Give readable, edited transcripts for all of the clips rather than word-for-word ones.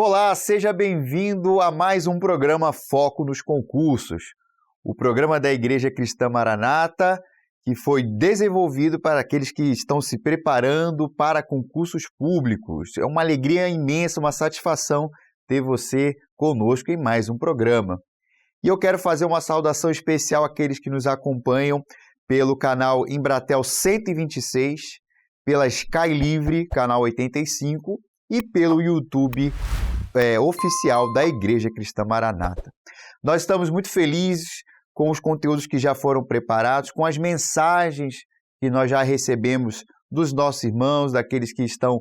Olá, seja bem-vindo a mais um programa Foco nos Concursos, o programa da Igreja Cristã Maranata, que foi desenvolvido para aqueles que estão se preparando para concursos públicos. É uma alegria imensa, uma satisfação ter você conosco em mais um programa. E eu quero fazer uma saudação especial àqueles que nos acompanham pelo canal Embratel 126, pela Sky Livre, canal 85, e pelo YouTube oficial da Igreja Cristã Maranata. Nós estamos muito felizes com os conteúdos que já foram preparados, com as mensagens que nós já recebemos dos nossos irmãos, daqueles que estão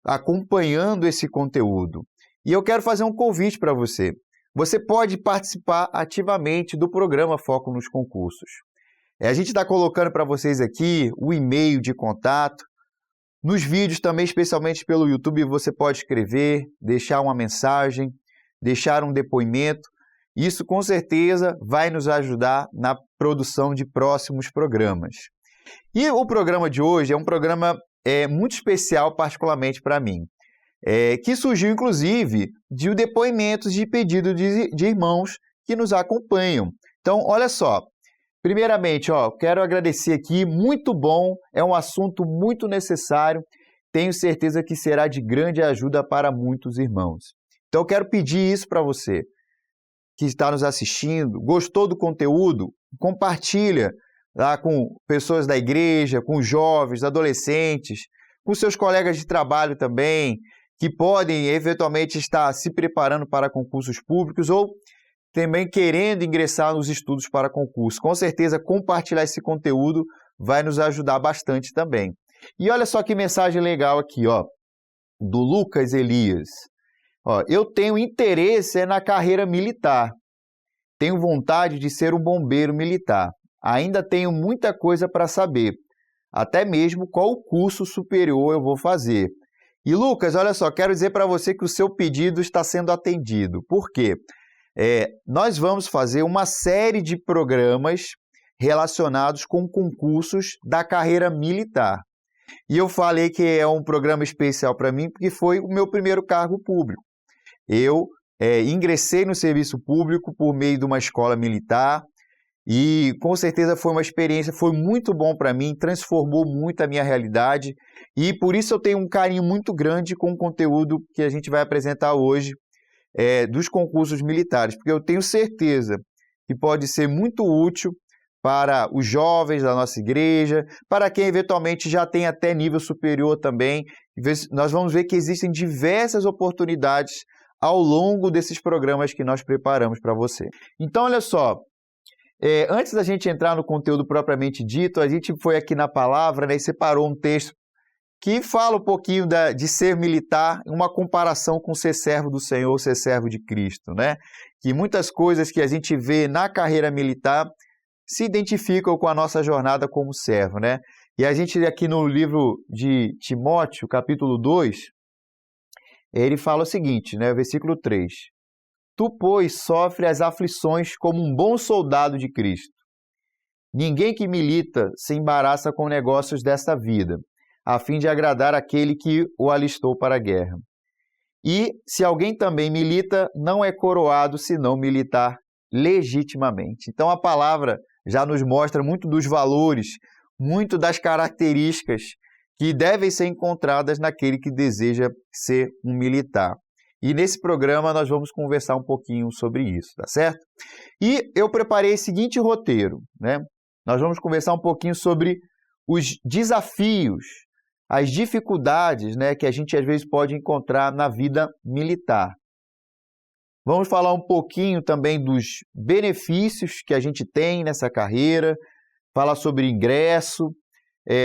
acompanhando esse conteúdo. E eu quero fazer um convite para você. Você pode participar ativamente do programa Foco nos Concursos. A gente está colocando para vocês aqui o e-mail de contato. Nos vídeos também, especialmente pelo YouTube, você pode escrever, deixar uma mensagem, deixar um depoimento. Isso, com certeza, vai nos ajudar na produção de próximos programas. E o programa de hoje é um programa muito especial, particularmente para mim, que surgiu, inclusive, de depoimentos de pedido de irmãos que nos acompanham. Então, olha só. Primeiramente, quero agradecer aqui, muito bom, é um assunto muito necessário, tenho certeza que será de grande ajuda para muitos irmãos. Então, eu quero pedir isso para você, que está nos assistindo, gostou do conteúdo, compartilha lá com pessoas da igreja, com jovens, adolescentes, com seus colegas de trabalho também, que podem eventualmente estar se preparando para concursos públicos ou também querendo ingressar nos estudos para concurso. Com certeza, compartilhar esse conteúdo vai nos ajudar bastante também. E olha só que mensagem legal aqui, do Lucas Elias. Eu tenho interesse na carreira militar. Tenho vontade de ser um bombeiro militar. Ainda tenho muita coisa para saber, até mesmo qual curso superior eu vou fazer. E Lucas, olha só, quero dizer para você que o seu pedido está sendo atendido. Por quê? Nós vamos fazer uma série de programas relacionados com concursos da carreira militar. E eu falei que é um programa especial para mim porque foi o meu primeiro cargo público. Eu ingressei no serviço público por meio de uma escola militar e com certeza foi uma experiência, foi muito bom para mim, transformou muito a minha realidade e por isso eu tenho um carinho muito grande com o conteúdo que a gente vai apresentar hoje dos concursos militares, porque eu tenho certeza que pode ser muito útil para os jovens da nossa igreja, para quem eventualmente já tem até nível superior também. Nós vamos ver que existem diversas oportunidades ao longo desses programas que nós preparamos para você. Então, olha só, antes da gente entrar no conteúdo propriamente dito, a gente foi aqui na palavra, e separou um texto que fala um pouquinho de ser militar, uma comparação com ser servo do Senhor, ser servo de Cristo, né? Que muitas coisas que a gente vê na carreira militar se identificam com a nossa jornada como servo, né? E a gente aqui no livro de Timóteo, capítulo 2, ele fala o seguinte, né? Versículo 3. Tu, pois, sofre as aflições como um bom soldado de Cristo. Ninguém que milita se embaraça com negócios desta vida, a fim de agradar aquele que o alistou para a guerra. E, se alguém também milita, não é coroado se não militar legitimamente. Então, a palavra já nos mostra muito dos valores, muito das características que devem ser encontradas naquele que deseja ser um militar. E nesse programa nós vamos conversar um pouquinho sobre isso, tá certo? E eu preparei o seguinte roteiro, né? Nós vamos conversar um pouquinho sobre os desafios, as dificuldades, né, que a gente às vezes pode encontrar na vida militar. Vamos falar um pouquinho também dos benefícios que a gente tem nessa carreira, falar sobre ingresso,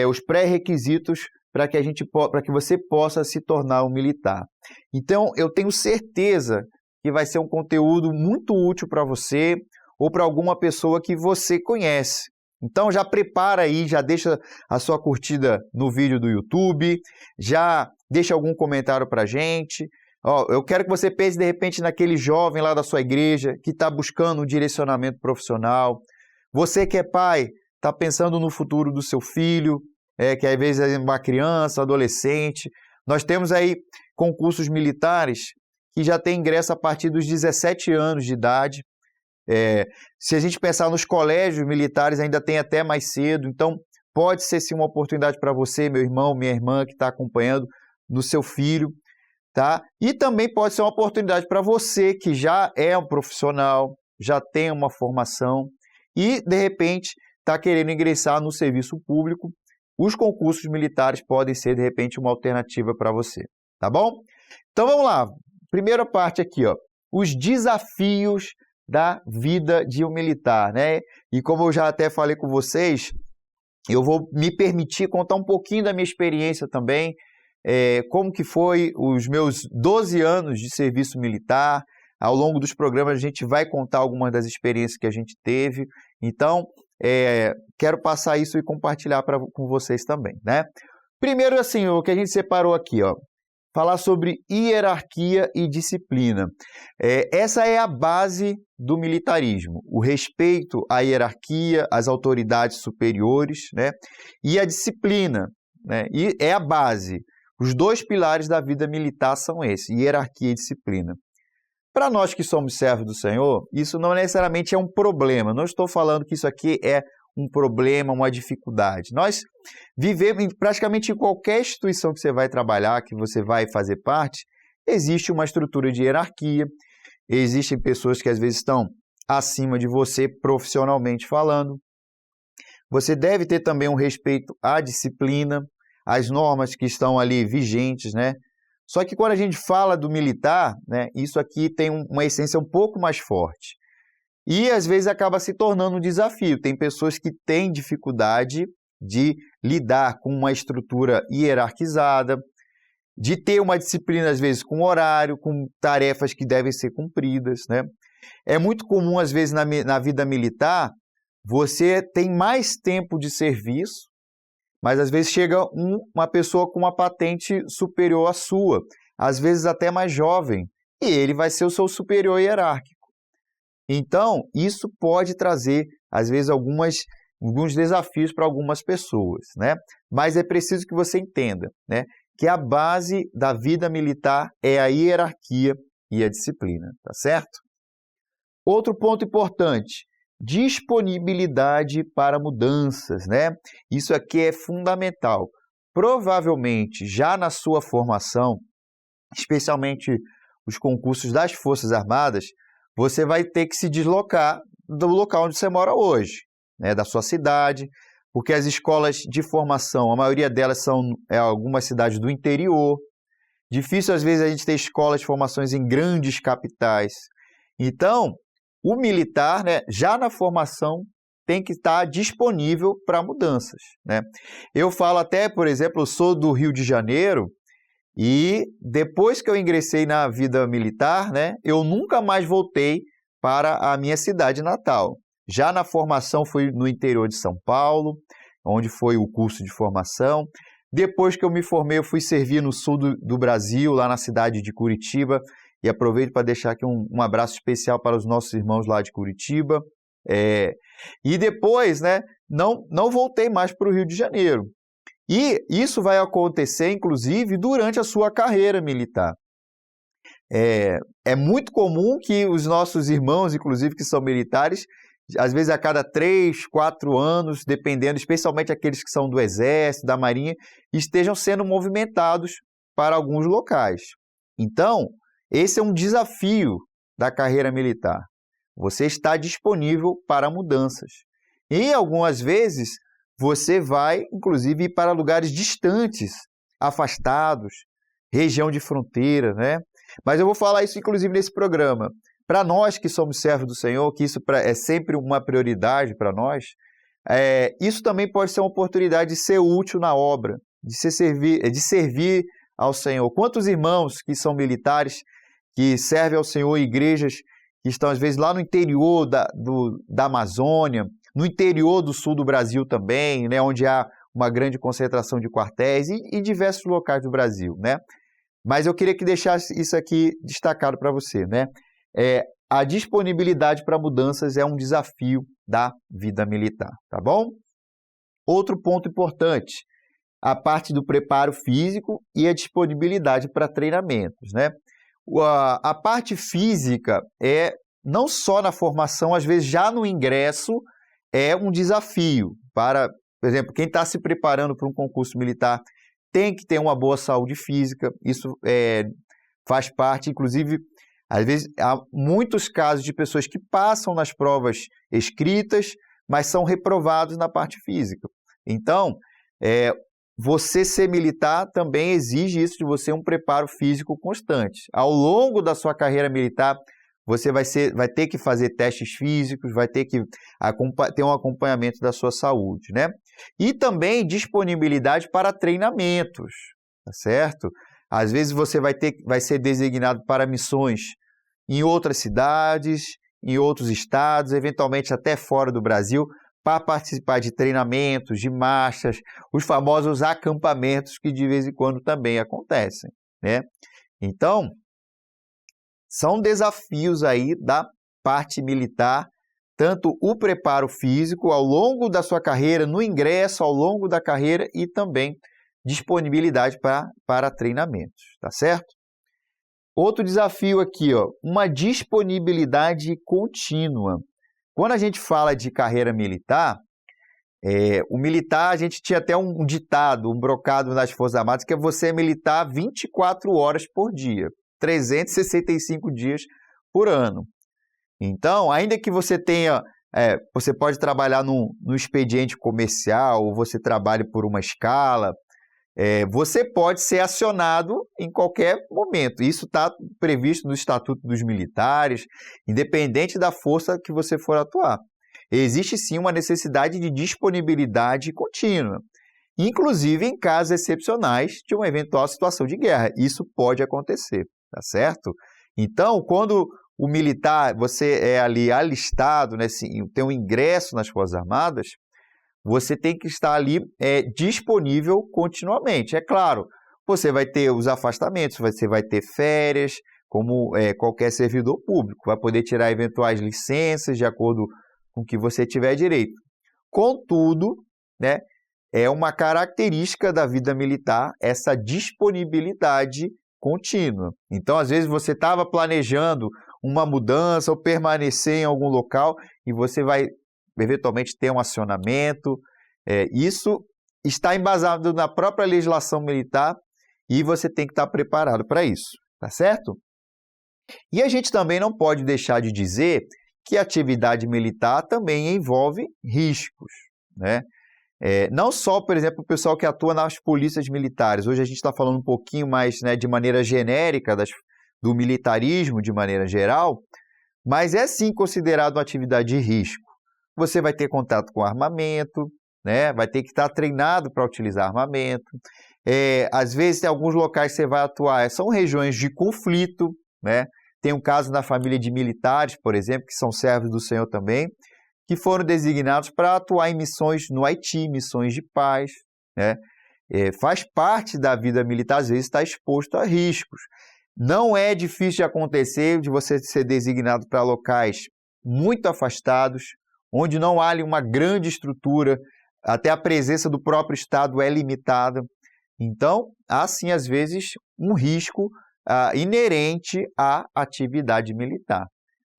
os pré-requisitos para que você possa se tornar um militar. Então, eu tenho certeza que vai ser um conteúdo muito útil para você ou para alguma pessoa que você conhece. Então já prepara aí, já deixa a sua curtida no vídeo do YouTube, já deixa algum comentário para a gente. Eu quero que você pense de repente naquele jovem lá da sua igreja que está buscando um direcionamento profissional. Você que é pai, está pensando no futuro do seu filho, que às vezes é uma criança, adolescente. Nós temos aí concursos militares que já tem ingresso a partir dos 17 anos de idade. Se a gente pensar nos colégios militares, ainda tem até mais cedo. Então, pode ser sim uma oportunidade para você, meu irmão, minha irmã, que está acompanhando no seu filho, tá? E também pode ser uma oportunidade para você que já é um profissional, já tem uma formação e, de repente, está querendo ingressar no serviço público. Os concursos militares podem ser, de repente, uma alternativa para você, tá bom? Então, vamos lá. Primeira parte aqui, ó, os desafios da vida de um militar, né? E como eu já até falei com vocês, eu vou me permitir contar um pouquinho da minha experiência também, como que foi os meus 12 anos de serviço militar. Ao longo dos programas a gente vai contar algumas das experiências que a gente teve. Então, quero passar isso e compartilhar com vocês também, né? Primeiro, assim, o que a gente separou aqui, ó, falar sobre hierarquia e disciplina. Essa é a base do militarismo, o respeito à hierarquia, às autoridades superiores, né? E a disciplina, né? E é a base. Os dois pilares da vida militar são esses, hierarquia e disciplina. Para nós que somos servos do Senhor, isso não necessariamente é um problema. Não estou falando que isso aqui é um problema, uma dificuldade. Nós vivemos praticamente em qualquer instituição que você vai trabalhar, que você vai fazer parte, existe uma estrutura de hierarquia, existem pessoas que às vezes estão acima de você profissionalmente falando. Você deve ter também um respeito à disciplina, às normas que estão ali vigentes, né? Só que quando a gente fala do militar, né, isso aqui tem uma essência um pouco mais forte. E às vezes acaba se tornando um desafio. Tem pessoas que têm dificuldade de lidar com uma estrutura hierarquizada, de ter uma disciplina, às vezes, com horário, com tarefas que devem ser cumpridas, né? É muito comum, às vezes, na vida militar, você tem mais tempo de serviço, mas às vezes chega uma pessoa com uma patente superior à sua, às vezes até mais jovem, e ele vai ser o seu superior hierárquico. Então, isso pode trazer, às vezes, alguns desafios para algumas pessoas, né? Mas é preciso que você entenda, né, que a base da vida militar é a hierarquia e a disciplina, tá certo? Outro ponto importante, disponibilidade para mudanças, né? Isso aqui é fundamental. Provavelmente, já na sua formação, especialmente os concursos das Forças Armadas, você vai ter que se deslocar do local onde você mora hoje, né, da sua cidade, porque as escolas de formação, a maioria delas são algumas cidades do interior. Difícil, às vezes, a gente ter escolas de formações em grandes capitais. Então, o militar, né, já na formação, tem que estar disponível para mudanças, né? Eu falo até, por exemplo, eu sou do Rio de Janeiro, e depois que eu ingressei na vida militar, né, eu nunca mais voltei para a minha cidade natal. Já na formação fui no interior de São Paulo, onde foi o curso de formação. Depois que eu me formei, eu fui servir no sul do Brasil, lá na cidade de Curitiba. E aproveito para deixar aqui um abraço especial para os nossos irmãos lá de Curitiba. E depois, né, não voltei mais para o Rio de Janeiro. E isso vai acontecer, inclusive, durante a sua carreira militar. É muito comum que os nossos irmãos, inclusive, que são militares, às vezes a cada 3, 4 anos, dependendo, especialmente aqueles que são do Exército, da Marinha, estejam sendo movimentados para alguns locais. Então, esse é um desafio da carreira militar. Você está disponível para mudanças. E algumas vezes você vai, inclusive, ir para lugares distantes, afastados, região de fronteira, né? Mas eu vou falar isso, inclusive, nesse programa. Para nós que somos servos do Senhor, que isso é sempre uma prioridade para nós, isso também pode ser uma oportunidade de ser útil na obra, de servir ao Senhor. Quantos irmãos que são militares, que servem ao Senhor em igrejas que estão, às vezes, lá no interior da Amazônia, no interior do sul do Brasil também, né, onde há uma grande concentração de quartéis e diversos locais do Brasil, né? Mas eu queria que deixasse isso aqui destacado para você, né? A disponibilidade para mudanças é um desafio da vida militar, tá bom? Outro ponto importante, a parte do preparo físico e a disponibilidade para treinamentos, né? A parte física é não só na formação, às vezes já no ingresso é um desafio para, por exemplo, quem está se preparando para um concurso militar tem que ter uma boa saúde física, isso faz parte, inclusive, às vezes há muitos casos de pessoas que passam nas provas escritas, mas são reprovados na parte física. Então, você ser militar também exige isso de você, um preparo físico constante. Ao longo da sua carreira militar, você vai ter que fazer testes físicos, vai ter que ter um acompanhamento da sua saúde, né? E também disponibilidade para treinamentos, tá certo? Às vezes você vai ser designado para missões em outras cidades, em outros estados, eventualmente até fora do Brasil, para participar de treinamentos, de marchas, os famosos acampamentos que de vez em quando também acontecem, né? Então, são desafios aí da parte militar, tanto o preparo físico ao longo da sua carreira, no ingresso ao longo da carreira e também disponibilidade para treinamentos, tá certo? Outro desafio aqui, ó, uma disponibilidade contínua. Quando a gente fala de carreira militar, o militar, a gente tinha até um ditado, um brocado nas Forças Armadas, que é você militar 24 horas por dia, 365 dias por ano. Então, ainda que você tenha, você pode trabalhar no expediente comercial, ou você trabalhe por uma escala, você pode ser acionado em qualquer momento. Isso está previsto no Estatuto dos Militares, independente da força que você for atuar. Existe sim uma necessidade de disponibilidade contínua, inclusive em casos excepcionais de uma eventual situação de guerra. Isso pode acontecer, tá certo? Então, quando o militar, você é ali alistado, né, tem um ingresso nas Forças Armadas, você tem que estar ali disponível continuamente. É claro, você vai ter os afastamentos, você vai ter férias, como qualquer servidor público, vai poder tirar eventuais licenças de acordo com o que você tiver direito. Contudo, né, é uma característica da vida militar essa disponibilidade contínua. Então, às vezes, você estava planejando uma mudança ou permanecer em algum local e você vai eventualmente ter um acionamento. Isso está embasado na própria legislação militar e você tem que estar preparado para isso, tá certo? E a gente também não pode deixar de dizer que a atividade militar também envolve riscos, né? Não só, por exemplo, o pessoal que atua nas polícias militares. Hoje a gente está falando um pouquinho mais, né, de maneira genérica do militarismo de maneira geral, mas é sim considerado uma atividade de risco. Você vai ter contato com armamento, né? Vai ter que estar treinado para utilizar armamento. Às vezes, em alguns locais que você vai atuar são regiões de conflito, né? Tem um caso na família de militares, por exemplo, que são servos do Senhor também, que foram designados para atuar em missões no Haiti, missões de paz, né? Faz parte da vida militar, às vezes está exposto a riscos. Não é difícil de acontecer de você ser designado para locais muito afastados, onde não há uma grande estrutura, até a presença do próprio Estado é limitada. Então, há sim, às vezes, um risco inerente à atividade militar.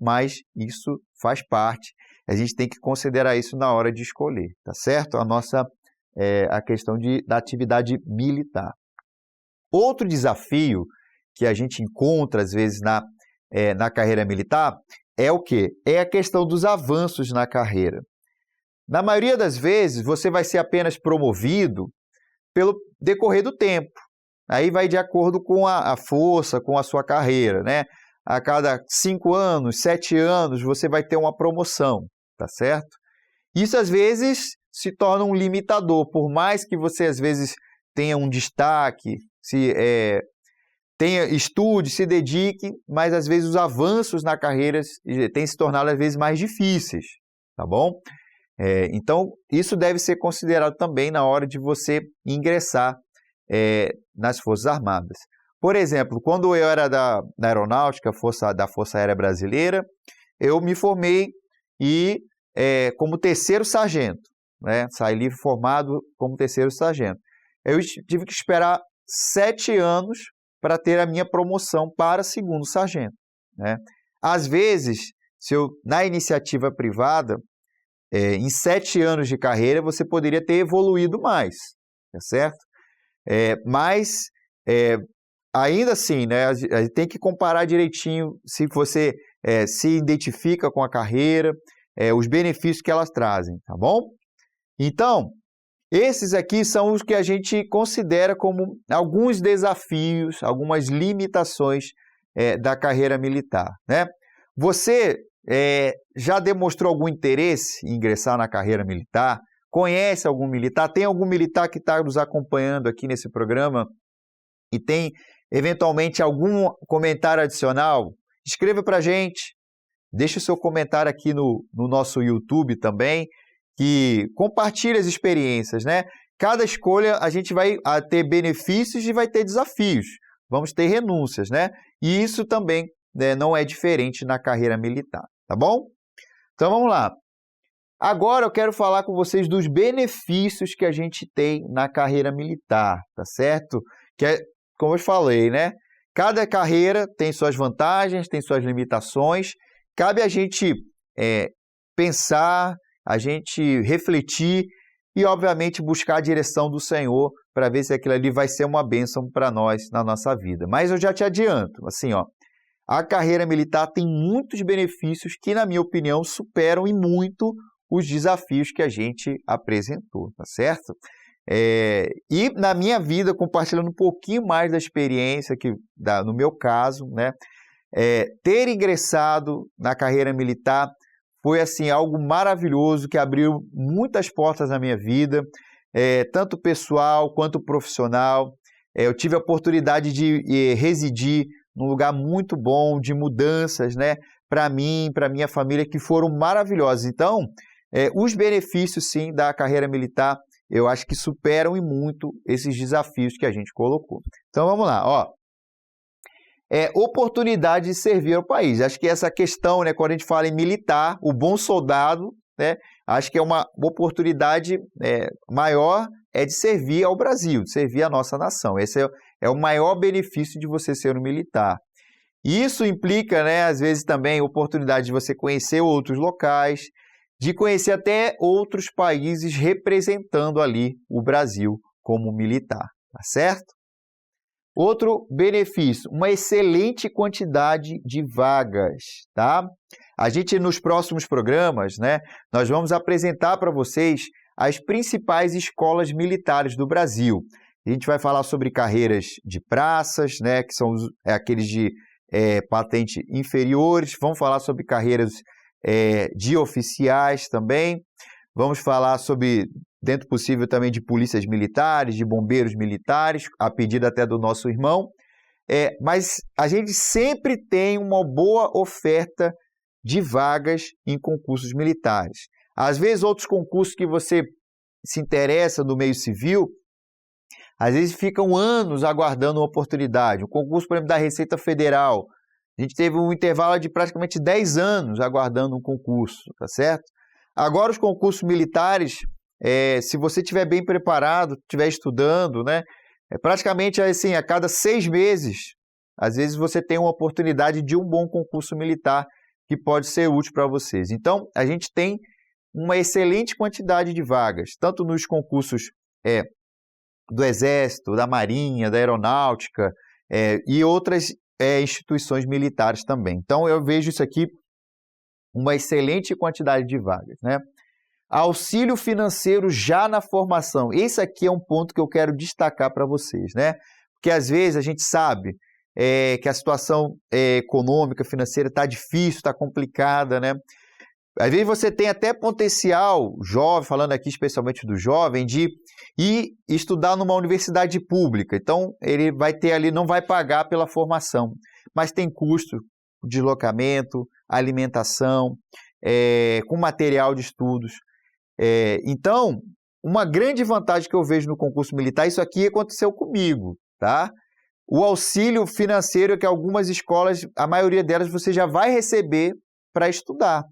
Mas isso faz parte, a gente tem que considerar isso na hora de escolher, tá certo? A questão da atividade militar. Outro desafio que a gente encontra, às vezes, na carreira militar é o quê? É a questão dos avanços na carreira. Na maioria das vezes, você vai ser apenas promovido pelo decorrer do tempo. Aí vai de acordo com a força, com a sua carreira, né? A cada 5 anos, 7 anos, você vai ter uma promoção, tá certo? Isso, às vezes, se torna um limitador. Por mais que você, às vezes, tenha um destaque, estude, se dedique, mas às vezes os avanços na carreira têm se tornado às vezes mais difíceis, tá bom? Então, isso deve ser considerado também na hora de você ingressar nas Forças Armadas. Por exemplo, quando eu era da Aeronáutica, da Força Aérea Brasileira, eu me formei como terceiro sargento, né? Saí formado como terceiro sargento. eu tive que esperar 7 anos para ter a minha promoção para segundo sargento, né? Às vezes, na iniciativa privada, em 7 anos de carreira, você poderia ter evoluído mais, tá certo? Mas, ainda assim, né, a gente tem que comparar direitinho se você se identifica com a carreira, os benefícios que elas trazem, tá bom? Então, esses aqui são os que a gente considera como alguns desafios, algumas limitações da carreira militar, né? Você já demonstrou algum interesse em ingressar na carreira militar? Conhece algum militar? Tem algum militar que está nos acompanhando aqui nesse programa e tem, eventualmente, algum comentário adicional? Escreva para a gente, deixe o seu comentário aqui no nosso YouTube também, que compartilhe as experiências, né? Cada escolha a gente vai ter benefícios e vai ter desafios, vamos ter renúncias, né? E isso também, né, não é diferente na carreira militar, tá bom? Então vamos lá. Agora eu quero falar com vocês dos benefícios que a gente tem na carreira militar, tá certo? Que é, como eu falei, né? Cada carreira tem suas vantagens, tem suas limitações. Cabe a gente pensar, a gente refletir e, obviamente, buscar a direção do Senhor para ver se aquilo ali vai ser uma bênção para nós na nossa vida. Mas eu já te adianto, assim, ó, a carreira militar tem muitos benefícios que, na minha opinião, superam e muito os desafios que a gente apresentou, tá certo? E na minha vida, compartilhando um pouquinho mais da experiência, no meu caso, né, ter ingressado na carreira militar foi assim, algo maravilhoso que abriu muitas portas na minha vida, tanto pessoal quanto profissional. Eu tive a oportunidade de residir num lugar muito bom, de mudanças, né, para mim, para minha família, que foram maravilhosas. Então, os benefícios, sim, da carreira militar, eu acho que superam e muito esses desafios que a gente colocou. Então, vamos lá, ó. Oportunidade de servir ao país. Acho que essa questão, né, quando a gente fala em militar, o bom soldado, né, acho que é uma oportunidade maior de servir ao Brasil, de servir a nossa nação. Esse é o maior benefício de você ser um militar. Isso implica, né, às vezes também, oportunidade de você conhecer outros locais, de conhecer até outros países representando ali o Brasil como militar, tá certo? Outro benefício, uma excelente quantidade de vagas, tá? A gente, nos próximos programas, né, nós vamos apresentar para vocês as principais escolas militares do Brasil. A gente vai falar sobre carreiras de praças, né, que são aqueles de patente inferiores. Vamos falar sobre carreiras de oficiais também. Vamos falar sobre, dentro do possível, também de polícias militares, de bombeiros militares, a pedido até do nosso irmão. Mas a gente sempre tem uma boa oferta de vagas em concursos militares. Às vezes, outros concursos que você se interessa no meio civil, às vezes ficam anos aguardando uma oportunidade. O concurso, por exemplo, da Receita Federal, a gente teve um intervalo de praticamente 10 anos aguardando um concurso, tá certo? Agora, os concursos militares, se você estiver bem preparado, estiver estudando, né, praticamente assim, a cada 6 meses, às vezes você tem uma oportunidade de um bom concurso militar que pode ser útil para vocês. Então, a gente tem uma excelente quantidade de vagas, tanto nos concursos do Exército, da Marinha, da Aeronáutica e outras instituições militares também. Então, eu vejo isso aqui uma excelente quantidade de vagas, né? Auxílio financeiro já na formação. Esse aqui é um ponto que eu quero destacar para vocês, né? Porque às vezes a gente sabe que a situação econômica, financeira está difícil, está complicada, né? Às vezes você tem até potencial, jovem, falando aqui especialmente do jovem, de ir estudar numa universidade pública. Então, ele vai ter ali, não vai pagar pela formação, mas tem custo de deslocamento, alimentação, com material de estudos. Então, uma grande vantagem que eu vejo no concurso militar, isso aqui aconteceu comigo, tá? O auxílio financeiro que algumas escolas, a maioria delas, você já vai receber para estudar.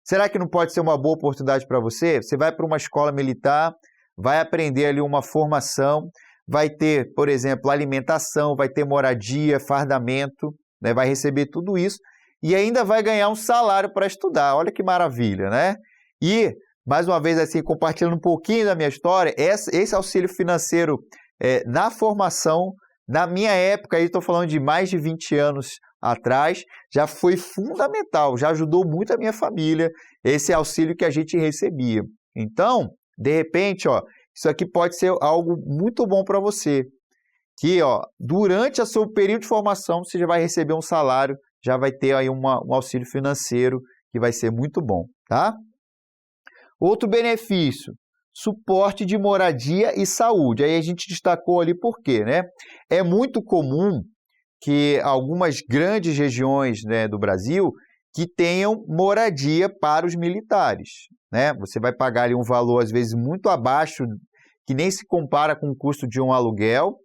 Será que não pode ser uma boa oportunidade para você? Você vai para uma escola militar, vai aprender ali uma formação, vai ter, por exemplo, alimentação, vai ter moradia, fardamento, né? Vai receber tudo isso e ainda vai ganhar um salário para estudar. Olha que maravilha, né? E, mais uma vez, assim, compartilhando um pouquinho da minha história, esse auxílio financeiro na formação, na minha época, aí estou falando de mais de 20 anos atrás, já foi fundamental, já ajudou muito a minha família, esse auxílio que a gente recebia. Então, de repente, ó, isso aqui pode ser algo muito bom para você, que ó, durante o seu período de formação, você já vai receber um salário, já vai ter aí um auxílio financeiro que vai ser muito bom, tá? Outro benefício, suporte de moradia e saúde. Aí a gente destacou ali por quê, né? É muito comum que algumas grandes regiões, né, do Brasil que tenham moradia para os militares, né? Você vai pagar ali um valor, às vezes, muito abaixo, que nem se compara com o custo de um aluguel,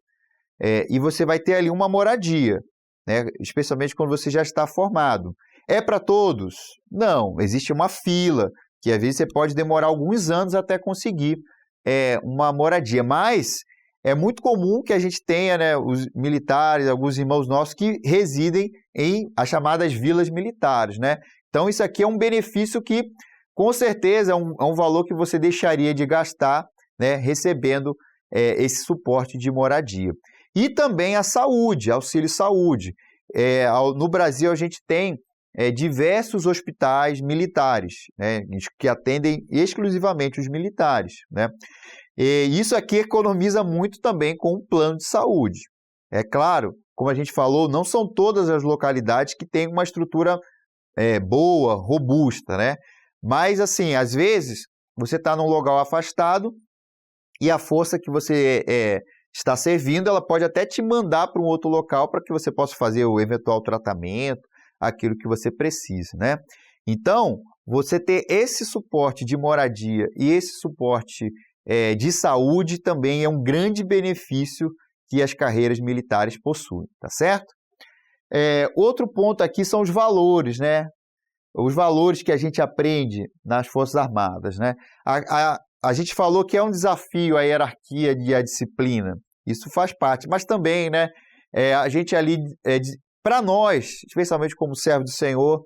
e você vai ter ali uma moradia, né? Especialmente quando você já está formado. É para todos? Não, existe uma fila, que às vezes você pode demorar alguns anos até conseguir uma moradia, mas é muito comum que a gente tenha, né, os militares, alguns irmãos nossos que residem em as chamadas vilas militares, né? Então isso aqui é um benefício que com certeza é um valor que você deixaria de gastar, né, recebendo esse suporte de moradia. E também a saúde, auxílio saúde. No Brasil a gente tem diversos hospitais militares, né, que atendem exclusivamente os militares, né? E isso aqui economiza muito também com o plano de saúde. É claro, como a gente falou, não são todas as localidades que têm uma estrutura boa, robusta, né? Mas, assim, às vezes, você está num local afastado e a força que você está servindo, ela pode até te mandar para um outro local para que você possa fazer o eventual tratamento, aquilo que você precisa, né? Então, você ter esse suporte de moradia e esse suporte de saúde também é um grande benefício que as carreiras militares possuem, tá certo? Outro ponto aqui são os valores, né? Os valores que a gente aprende nas Forças Armadas, né? A gente falou que é um desafio a hierarquia e a disciplina, isso faz parte, mas também, né? A gente ali, para nós, especialmente como servo do Senhor,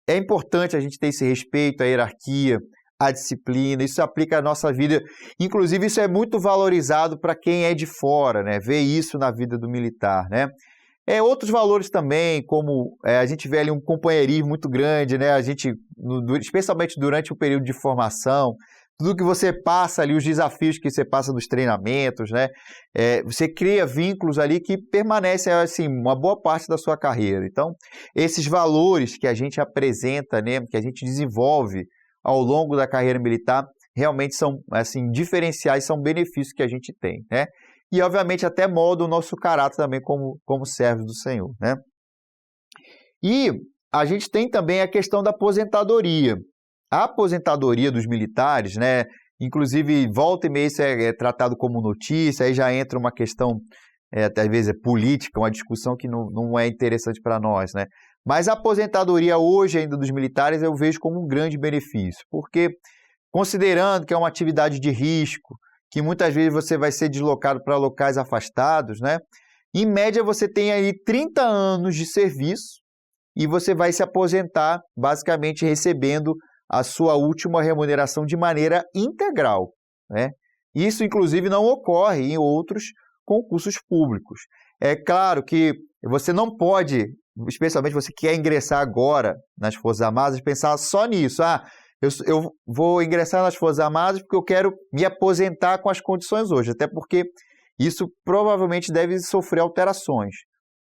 é importante a gente ter esse respeito à hierarquia, à disciplina, isso aplica à nossa vida. Inclusive, isso é muito valorizado para quem é de fora, né? Vê isso na vida do militar, né? Outros valores também, como a gente vê ali um companheirismo muito grande, né? A gente, especialmente durante o período de formação, tudo que você passa ali, os desafios que você passa nos treinamentos, né? Você cria vínculos ali que permanecem, assim, uma boa parte da sua carreira. Então, esses valores que a gente apresenta, né? Que a gente desenvolve ao longo da carreira militar, realmente são, assim, diferenciais, são benefícios que a gente tem, né? E, obviamente, até molda o nosso caráter também como servos do Senhor, né? E a gente tem também a questão da aposentadoria. A aposentadoria dos militares, né? Inclusive, volta e meia isso é tratado como notícia, aí já entra uma questão, às vezes política, uma discussão que não é interessante para nós, né? Mas a aposentadoria hoje ainda dos militares eu vejo como um grande benefício, porque considerando que é uma atividade de risco, que muitas vezes você vai ser deslocado para locais afastados, né? Em média você tem aí 30 anos de serviço e você vai se aposentar basicamente recebendo a sua última remuneração de maneira integral, né? Isso, inclusive, não ocorre em outros concursos públicos. É claro que você não pode, especialmente você que quer ingressar agora nas Forças Armadas, pensar só nisso. Eu vou ingressar nas Forças Armadas porque eu quero me aposentar com as condições hoje, até porque isso provavelmente deve sofrer alterações.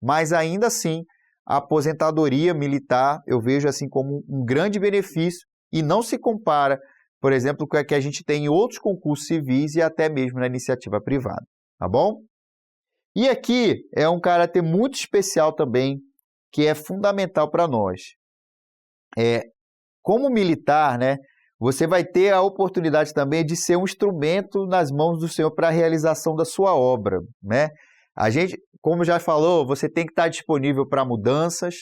Mas, ainda assim, a aposentadoria militar eu vejo assim como um grande benefício e não se compara, por exemplo, com o que a gente tem em outros concursos civis e até mesmo na iniciativa privada, tá bom? E aqui é um caráter muito especial também, que é fundamental para nós. Como militar, né, você vai ter a oportunidade também de ser um instrumento nas mãos do Senhor para a realização da sua obra, né? A gente, como já falou, você tem que estar disponível para mudanças.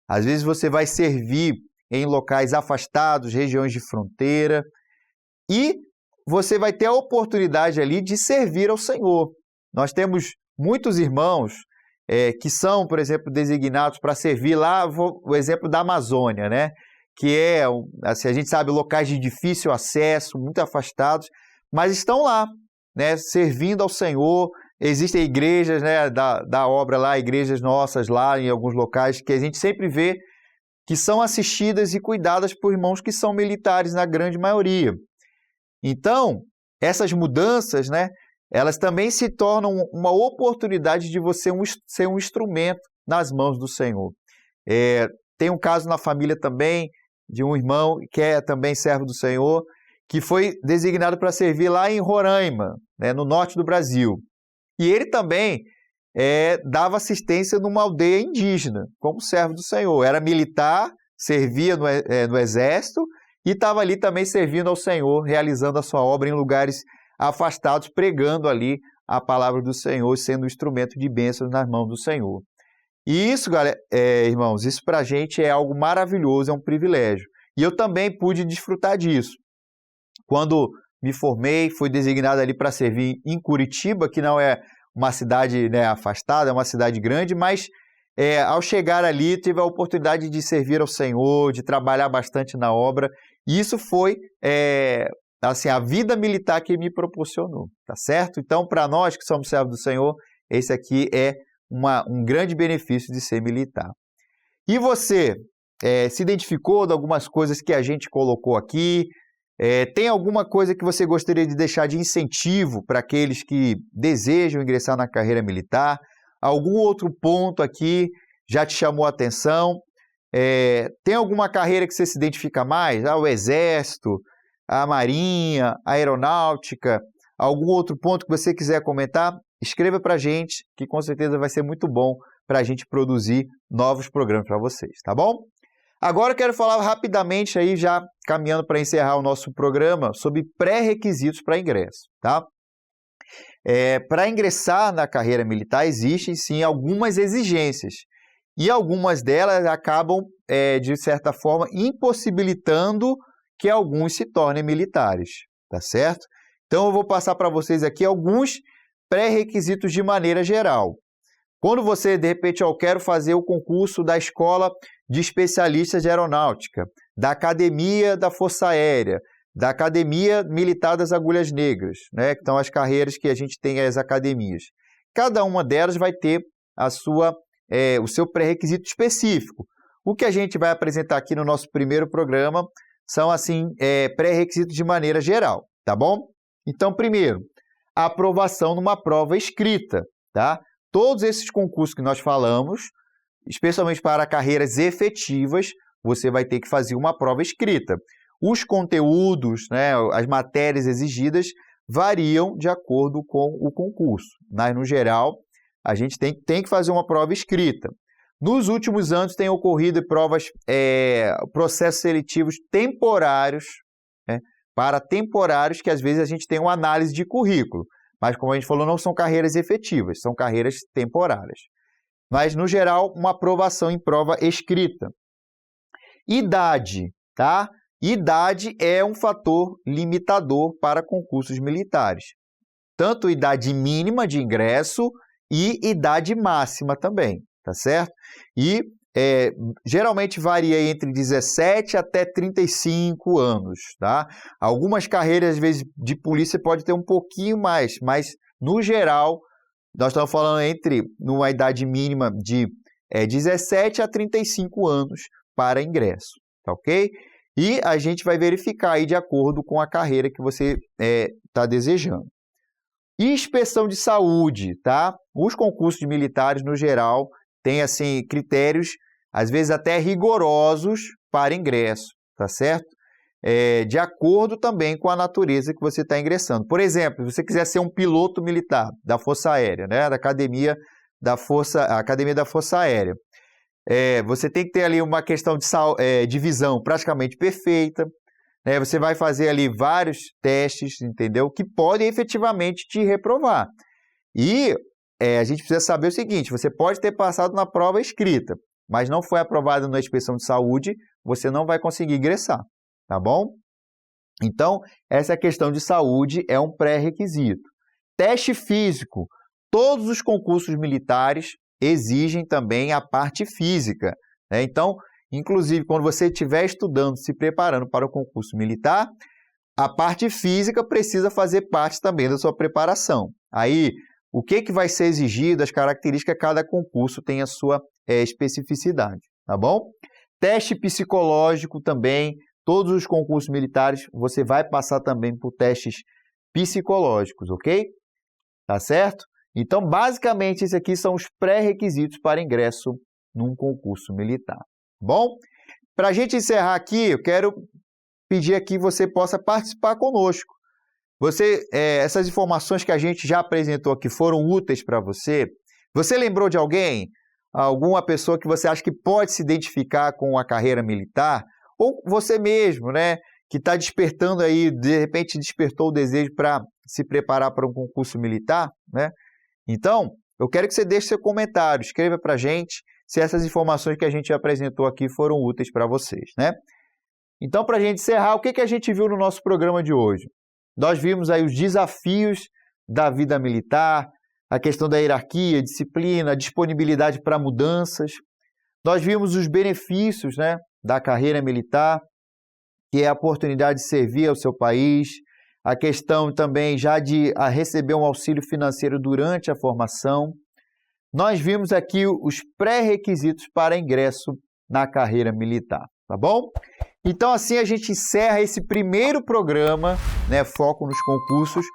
Às vezes você vai servir em locais afastados, regiões de fronteira, e você vai ter a oportunidade ali de servir ao Senhor. Nós temos muitos irmãos que são, por exemplo, designados para servir lá, o exemplo da Amazônia, né? Que é, assim, a gente sabe, locais de difícil acesso, muito afastados, mas estão lá, né, servindo ao Senhor. Existem igrejas, né, da obra lá, igrejas nossas lá em alguns locais, que a gente sempre vê que são assistidas e cuidadas por irmãos que são militares, na grande maioria. Então, essas mudanças, né, elas também se tornam uma oportunidade de você ser um instrumento nas mãos do Senhor. Tem um caso na família também, de um irmão que é também servo do Senhor, que foi designado para servir lá em Roraima, né, no norte do Brasil. E ele também dava assistência numa aldeia indígena, como servo do Senhor. Era militar, servia no exército e estava ali também servindo ao Senhor, realizando a sua obra em lugares afastados, pregando ali a palavra do Senhor, sendo um instrumento de bênção nas mãos do Senhor. E isso, galera, irmãos, isso para a gente é algo maravilhoso, é um privilégio. E eu também pude desfrutar disso. Quando me formei, fui designado ali para servir em Curitiba, que não é uma cidade, né, afastada, é uma cidade grande, mas ao chegar ali, tive a oportunidade de servir ao Senhor, de trabalhar bastante na obra, e isso foi assim, a vida militar que me proporcionou, tá certo? Então, para nós que somos servos do Senhor, esse aqui é um grande benefício de ser militar. E você se identificou de algumas coisas que a gente colocou aqui? Tem alguma coisa que você gostaria de deixar de incentivo para aqueles que desejam ingressar na carreira militar? Algum outro ponto aqui já te chamou a atenção? Tem alguma carreira que você se identifica mais? O Exército, a Marinha, a Aeronáutica? Algum outro ponto que você quiser comentar? Escreva para a gente, que com certeza vai ser muito bom para a gente produzir novos programas para vocês, tá bom? Agora eu quero falar rapidamente aí, já caminhando para encerrar o nosso programa, sobre pré-requisitos para ingresso, tá? Para ingressar na carreira militar existem sim algumas exigências e algumas delas acabam, de certa forma, impossibilitando que alguns se tornem militares, tá certo? Então eu vou passar para vocês aqui alguns pré-requisitos de maneira geral. Quando você, de repente, eu quero fazer o concurso da Escola de Especialistas de Aeronáutica, da Academia da Força Aérea, da Academia Militar das Agulhas Negras, né, que são as carreiras que a gente tem, as academias. Cada uma delas vai ter o seu pré-requisito específico. O que a gente vai apresentar aqui no nosso primeiro programa são, assim, pré-requisitos de maneira geral, tá bom? Então, primeiro, a aprovação numa prova escrita, tá? Todos esses concursos que nós falamos, especialmente para carreiras efetivas, você vai ter que fazer uma prova escrita. Os conteúdos, né, as matérias exigidas variam de acordo com o concurso, mas, no geral, a gente tem que fazer uma prova escrita. Nos últimos anos, tem ocorrido processos seletivos temporários, né, para temporários, que às vezes a gente tem uma análise de currículo, mas, como a gente falou, não são carreiras efetivas, são carreiras temporárias. Mas, no geral, uma aprovação em prova escrita. Idade, tá? Idade é um fator limitador para concursos militares. Tanto idade mínima de ingresso e idade máxima também, tá certo? E geralmente varia entre 17 até 35 anos, tá? Algumas carreiras, às vezes, de polícia pode ter um pouquinho mais, mas, no geral, nós estamos falando numa idade mínima de 17 a 35 anos para ingresso, tá ok? E a gente vai verificar aí de acordo com a carreira que você está desejando. Inspeção de saúde, tá? Os concursos militares, no geral, têm, assim, critérios, às vezes até rigorosos para ingresso, tá certo? De acordo também com a natureza que você está ingressando. Por exemplo, se você quiser ser um piloto militar da Força Aérea, né, da Academia da Força Aérea, você tem que ter ali uma questão de visão praticamente perfeita, né? Você vai fazer ali vários testes, entendeu? Que podem efetivamente te reprovar. E a gente precisa saber o seguinte, você pode ter passado na prova escrita, mas não foi aprovado na inspeção de saúde, você não vai conseguir ingressar, tá bom? Então, essa questão de saúde é um pré-requisito. Teste físico. todos os concursos militares exigem também a parte física, né? Então, inclusive, quando você estiver estudando, se preparando para o concurso militar, a parte física precisa fazer parte também da sua preparação. Aí, o que vai ser exigido, as características, cada concurso tem a sua especificidade, tá bom? Teste psicológico também, todos os concursos militares, você vai passar também por testes psicológicos, ok? Tá certo? Então, basicamente, esses aqui são os pré-requisitos para ingresso num concurso militar. Bom, para a gente encerrar aqui, eu quero pedir aqui que você possa participar conosco. Essas informações que a gente já apresentou aqui foram úteis para você? Você lembrou de alguém? Alguma pessoa que você acha que pode se identificar com a carreira militar? Ou você mesmo, né? Que está despertando aí, de repente despertou o desejo para se preparar para um concurso militar, né? Então, eu quero que você deixe seu comentário, escreva para a gente se essas informações que a gente apresentou aqui foram úteis para vocês, né? Então, para a gente encerrar, o que a gente viu no nosso programa de hoje? Nós vimos aí os desafios da vida militar, a questão da hierarquia, disciplina, disponibilidade para mudanças. Nós vimos os benefícios, né, da carreira militar, que é a oportunidade de servir ao seu país, a questão também já de receber um auxílio financeiro durante a formação. Nós vimos aqui os pré-requisitos para ingresso na carreira militar, tá bom? Então, assim, a gente encerra esse primeiro programa, né, Foco nos Concursos,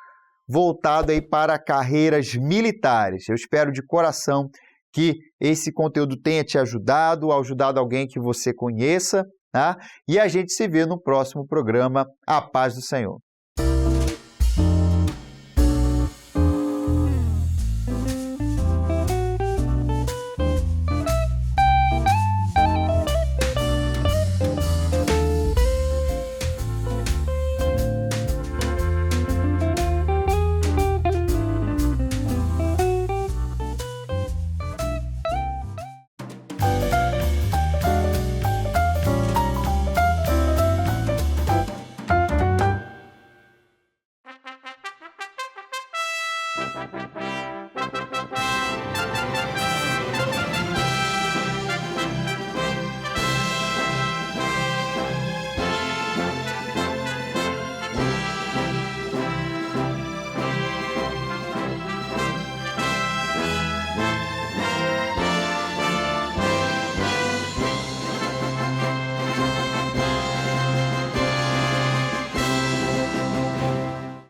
voltado aí para carreiras militares. Eu espero de coração que esse conteúdo tenha te ajudado alguém que você conheça, tá? E a gente se vê no próximo programa. A paz do Senhor.